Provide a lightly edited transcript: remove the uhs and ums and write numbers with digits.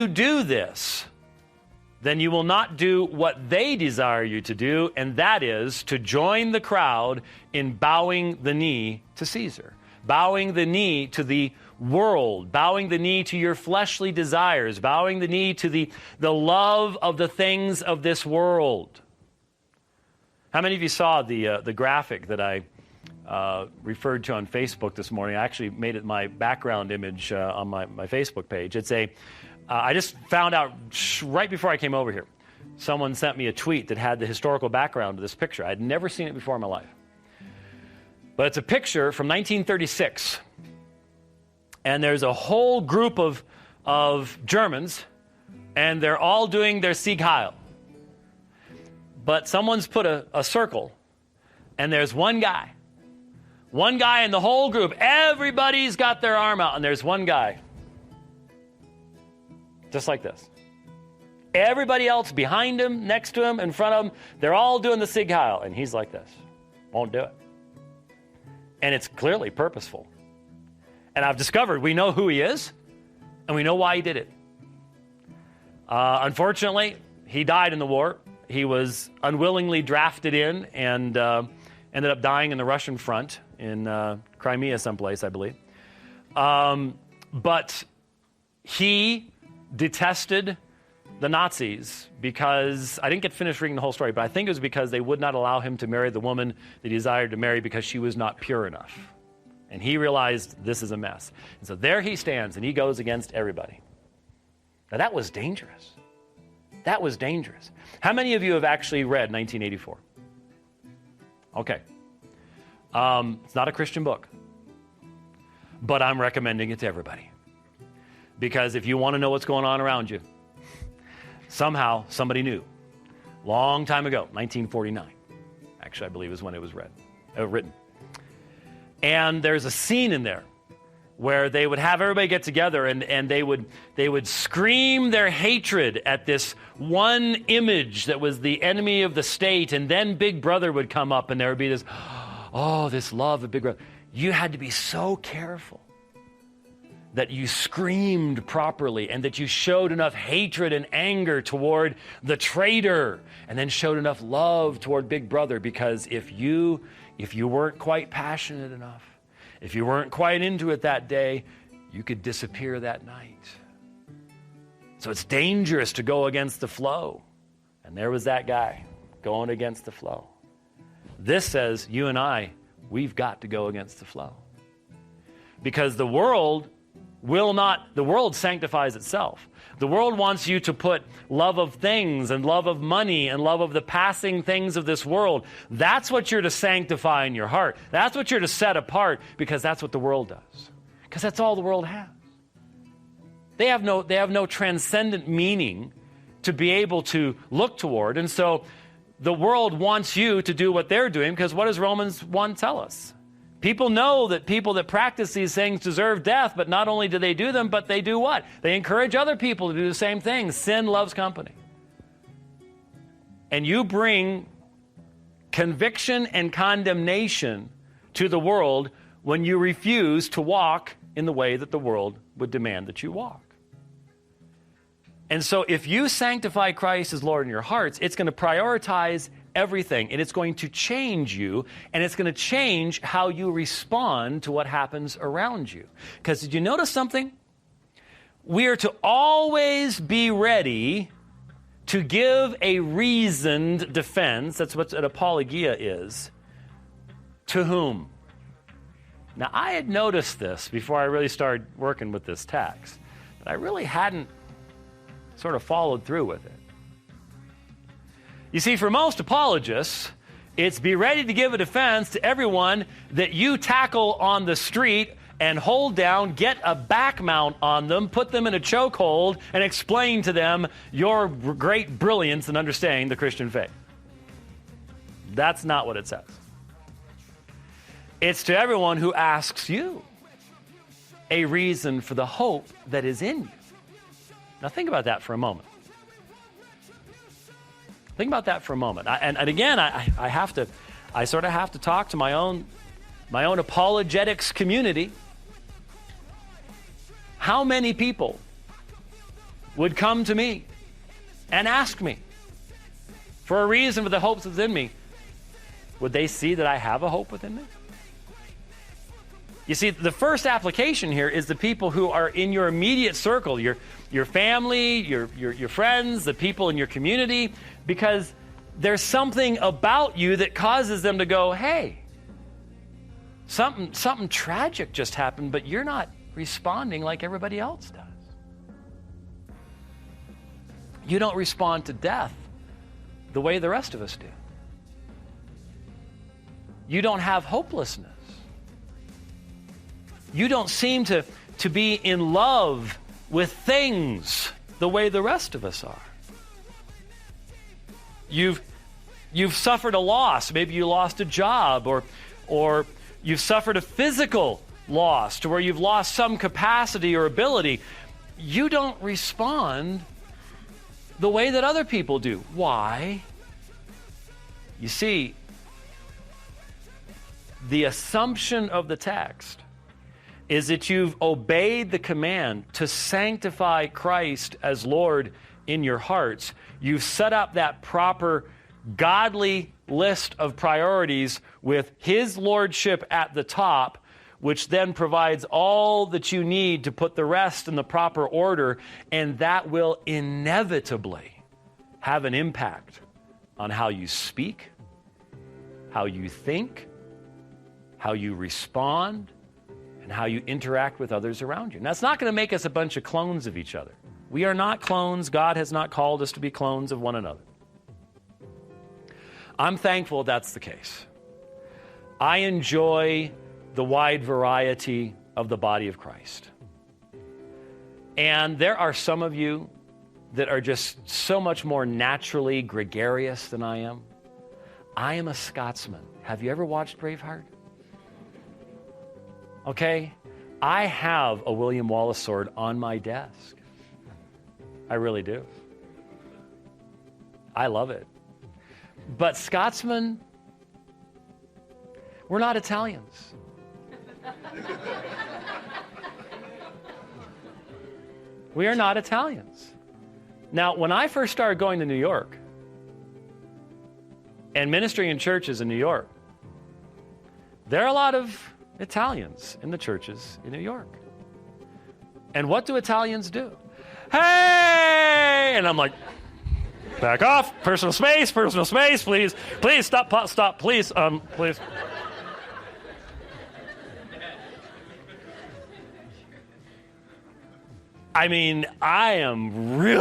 you do this, then you will not do what they desire you to do, and that is to join the crowd in bowing the knee to Caesar, bowing the knee to the world, bowing the knee to your fleshly desires, bowing the knee to the love of the things of this world. How many of you saw the graphic that I referred to on Facebook this morning? I actually made it my background image on my Facebook page. It's I just found out right before I came over here. Someone sent me a tweet that had the historical background of this picture. I'd never seen it before in my life. But it's a picture from 1936. And there's a whole group of Germans, and they're all doing their Sieg Heil. But someone's put a circle, and there's one guy in the whole group. Everybody's got their arm out, and there's one guy. Just like this. Everybody else behind him, next to him, in front of him, they're all doing the Sieg Heil, and he's like this. Won't do it. And it's clearly purposeful. And I've discovered we know who he is, and we know why he did it. Unfortunately, he died in the war. He was unwillingly drafted in and ended up dying in the Russian front in Crimea someplace, I believe. But he detested the Nazis because, I didn't get finished reading the whole story, but I think it was because they would not allow him to marry the woman that he desired to marry because she was not pure enough. And he realized this is a mess. And so there he stands, and he goes against everybody. Now that was dangerous. That was dangerous. How many of you have actually read 1984? Okay. It's not a Christian book, but I'm recommending it to everybody. Because if you want to know what's going on around you, somehow somebody knew. Long time ago, 1949. Actually, I believe is when it was written. And there's a scene in there where they would have everybody get together and they would scream their hatred at this one image that was the enemy of the state, and then Big Brother would come up and there would be this, this love of Big Brother. You had to be so careful that you screamed properly and that you showed enough hatred and anger toward the traitor and then showed enough love toward Big Brother, because if you weren't quite passionate enough, if you weren't quite into it that day, you could disappear that night. So it's dangerous to go against the flow. And there was that guy going against the flow. This says you and I, we've got to go against the flow. Because the world sanctifies itself. The world wants you to put love of things and love of money and love of the passing things of this world. That's what you're to sanctify in your heart. That's what you're to set apart, because that's what the world does. Because that's all the world has. They have no transcendent meaning to be able to look toward. And so the world wants you to do what they're doing, because what does Romans 1 tell us? People know that people that practice these things deserve death, but not only do they do them, but they do what? They encourage other people to do the same thing. Sin loves company. And you bring conviction and condemnation to the world when you refuse to walk in the way that the world would demand that you walk. And so if you sanctify Christ as Lord in your hearts, it's going to prioritize everything, and it's going to change you, and it's going to change how you respond to what happens around you. Because did you notice something? We are to always be ready to give a reasoned defense. That's what an apologia is. To whom? Now, I had noticed this before I really started working with this text, but I really hadn't sort of followed through with it. You see, for most apologists, it's be ready to give a defense to everyone that you tackle on the street and hold down, get a back mount on them, put them in a chokehold, and explain to them your great brilliance in understanding the Christian faith. That's not what it says. It's to everyone who asks you a reason for the hope that is in you. Now think about that for a moment. Think about that for a moment. And again, I sort of have to talk to my own apologetics community. How many people would come to me and ask me for a reason for the hopes within me, would they see that I have a hope within me? You see, the first application here is the people who are in your immediate circle, your family, your friends, the people in your community, because there's something about you that causes them to go, hey, something tragic just happened, but you're not responding like everybody else does. You don't respond to death the way the rest of us do. You don't have hopelessness. You don't seem to be in love with things the way the rest of us are. You've suffered a loss. Maybe you lost a job, or you've suffered a physical loss to where you've lost some capacity or ability. You don't respond the way that other people do. Why? You see, the assumption of the text is that you've obeyed the command to sanctify Christ as Lord in your hearts. You've set up that proper godly list of priorities with His Lordship at the top, which then provides all that you need to put the rest in the proper order, and that will inevitably have an impact on how you speak, how you think, how you respond, and how you interact with others around you. Now, it's not going to make us a bunch of clones of each other. We are not clones. God has not called us to be clones of one another. I'm thankful that's the case. I enjoy the wide variety of the body of Christ. And there are some of you that are just so much more naturally gregarious than I am. I am a Scotsman. Have you ever watched Braveheart? Okay? I have a William Wallace sword on my desk. I really do. I love it. But Scotsmen, we're not Italians. We are not Italians. Now, when I first started going to New York and ministering in churches in New York, there are a lot of Italians in the churches in New York. And what do Italians do? Hey! And I'm like, back off, personal space, please, stop, please. I mean, I am really